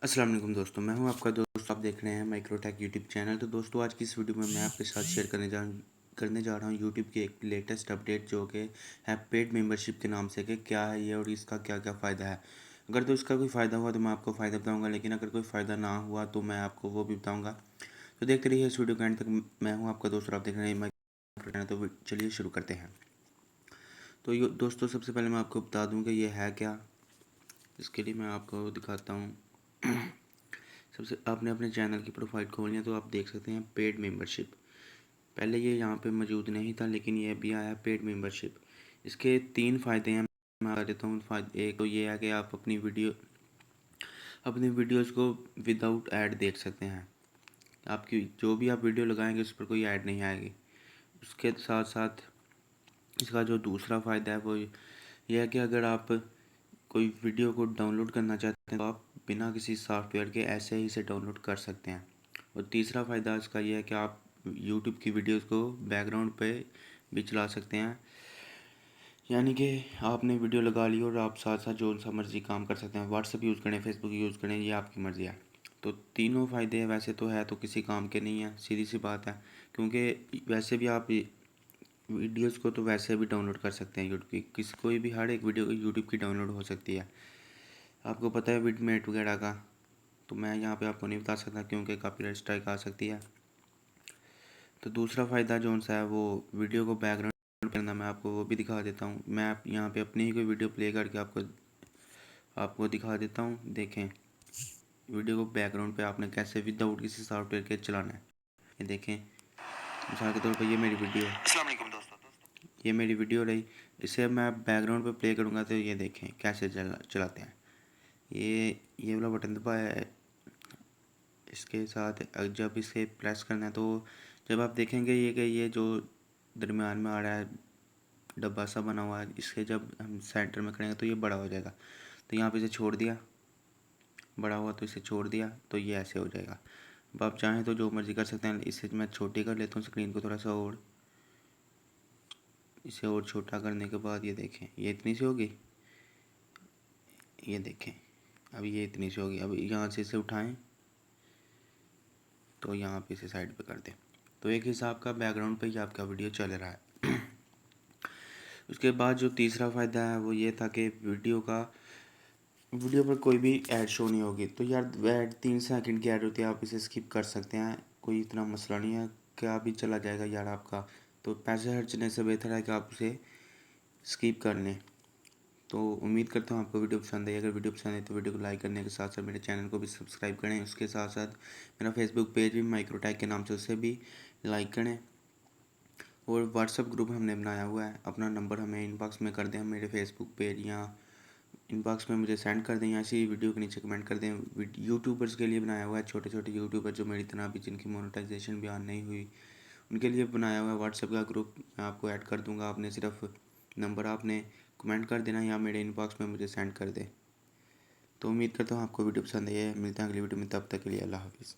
अस्सलाम वालेकुम दोस्तों, मैं हूं आपका दोस्त। आप देख रहे हैं माइक्रोटेक यूट्यूब चैनल। तो दोस्तों, आज की इस वीडियो में मैं आपके साथ शेयर करने जा रहा हूं यूट्यूब की एक लेटेस्ट अपडेट, जो कि है पेड मेंबरशिप के नाम से, कि क्या है ये और इसका क्या क्या फ़ायदा है। अगर तो इसका कोई फ़ायदा हुआ तो मैं आपको फ़ायदा बताऊँगा, लेकिन अगर कोई फ़ायदा ना हुआ तो मैं आपको वो भी बताऊँगा। तो देखते रहिए इस वीडियो के एंड तक। मैं हूँ आपका दोस्त और आप देख रहे हैं माइक्रोटेक। तो चलिए शुरू करते हैं। तो दोस्तों, सबसे पहले मैं आपको बता दूँ कि ये है क्या। इसके लिए मैं आपको दिखाता हूँ। सबसे आपने अपने चैनल की प्रोफाइल खोलनी है तो आप देख सकते हैं पेड मेंबरशिप। पहले ये यहाँ पे मौजूद नहीं था, लेकिन ये अभी आया पेड मेंबरशिप। इसके 3 फ़ायदे हैं, मैं बता देता हूँ। फ़ायदे एक तो ये है कि आप अपनी वीडियोज़ को विदाउट ऐड देख सकते हैं। आपकी जो भी आप वीडियो लगाएंगे उस पर कोई ऐड नहीं आएगी। उसके साथ साथ इसका जो दूसरा फ़ायदा है वो ये है कि अगर आप कोई वीडियो को डाउनलोड करना चाहते हैं तो आप बिना किसी सॉफ्टवेयर के ऐसे ही इसे डाउनलोड कर सकते हैं। और तीसरा फ़ायदा इसका ये है कि आप यूट्यूब की वीडियोस को बैकग्राउंड पे भी चला सकते हैं। यानी कि आपने वीडियो लगा ली और आप साथ साथ जो सा मर्ज़ी काम कर सकते हैं। व्हाट्सएप यूज़ करें, फेसबुक यूज़ करें, ये आपकी मर्ज़ी है। तो तीनों फ़ायदे हैं, वैसे तो है तो किसी काम के नहीं है, सीधी सी बात है। क्योंकि वैसे भी आप वीडियोस को तो वैसे भी डाउनलोड कर सकते हैं यूट्यूब की, किसी कोई भी हर एक वीडियो यूट्यूब की डाउनलोड हो सकती है। आपको पता है विडमेट वगैरह का, तो मैं यहाँ पे आपको नहीं बता सकता क्योंकि कॉपीराइट स्ट्राइक आ सकती है। तो दूसरा फ़ायदा जौन सा है वो वीडियो को बैकग्राउंड करना, मैं आपको वो भी दिखा देता हूँ। मैं आप यहाँ पे अपनी ही कोई वीडियो प्ले करके आपको दिखा देता हूँ। देखें वीडियो को बैकग्राउंड पे आपने कैसे विदाउट किसी सॉफ्टवेयर के चलाना है। ये देखें, मिसाल के तौर पर ये मेरी वीडियो है। अस्सलाम वालेकुम दोस्तों। ये मेरी वीडियो रही। इसे मैं बैकग्राउंड पे प्ले करूँगा तो ये देखें कैसे चलाते हैं। ये वाला बटन दबाया है, इसके साथ जब इसे प्रेस करना है तो जब आप देखेंगे ये जो दरमियान में आ रहा है डब्बा सा बना हुआ है, इसके जब हम सेंटर में करेंगे तो ये बड़ा हो जाएगा। तो यहाँ पे इसे छोड़ दिया, बड़ा हुआ तो इसे छोड़ दिया तो ये ऐसे हो जाएगा। अब आप चाहें तो जो मर्ज़ी कर सकते हैं। इसे मैं छोटी कर लेता हूँ स्क्रीन को थोड़ा सा, और इसे और छोटा करने के बाद ये देखें ये इतनी सी होगी। ये देखें अब ये इतनी सी होगी। अब यहाँ से इसे उठाएं तो यहाँ पे इसे साइड पे कर दें, तो एक हिसाब का बैकग्राउंड पे ही आपका वीडियो चल रहा है। उसके बाद जो तीसरा फ़ायदा है वो ये था कि वीडियो पर कोई भी ऐड शो नहीं होगी। तो यार ऐड 3 सेकंड की ऐड होती है, आप इसे स्किप कर सकते हैं, कोई इतना मसला नहीं है। क्या भी चला जाएगा यार आपका। तो पैसे खर्चने से बेहतर है कि आप उसे स्किप कर लें। तो उम्मीद करता हूँ आपको वीडियो पसंद आई। अगर वीडियो पसंद है तो वीडियो को लाइक करने के साथ साथ मेरे चैनल को भी सब्सक्राइब करें। उसके साथ साथ मेरा फेसबुक पेज भी माइक्रोटेक के नाम से, उसे भी लाइक करें। और व्हाट्सअप ग्रुप हमने बनाया हुआ है, अपना नंबर हमें इनबॉक्स में कर दें, मेरे फेसबुक पेज या इनबॉक्स में मुझे सेंड कर दें, या ऐसी वीडियो के नीचे कमेंट कर दें। यूट्यूबर्स के लिए बनाया हुआ है, छोटे छोटे यूट्यूबर जो मेरी तरह भी, जिनकी मोनेटाइजेशन भी ऑन नहीं हुई, उनके लिए बनाया हुआ है व्हाट्सएप का ग्रुप। मैं आपको ऐड कर दूंगा, आपने सिर्फ नंबर आपने कमेंट कर देना या मेरे इनबॉक्स में मुझे सेंड कर दें। तो उम्मीद करता हूँ आपको वीडियो पसंद आई है। मिलते हैं अगली वीडियो में, तब तक के लिए अल्लाह हाफिज़।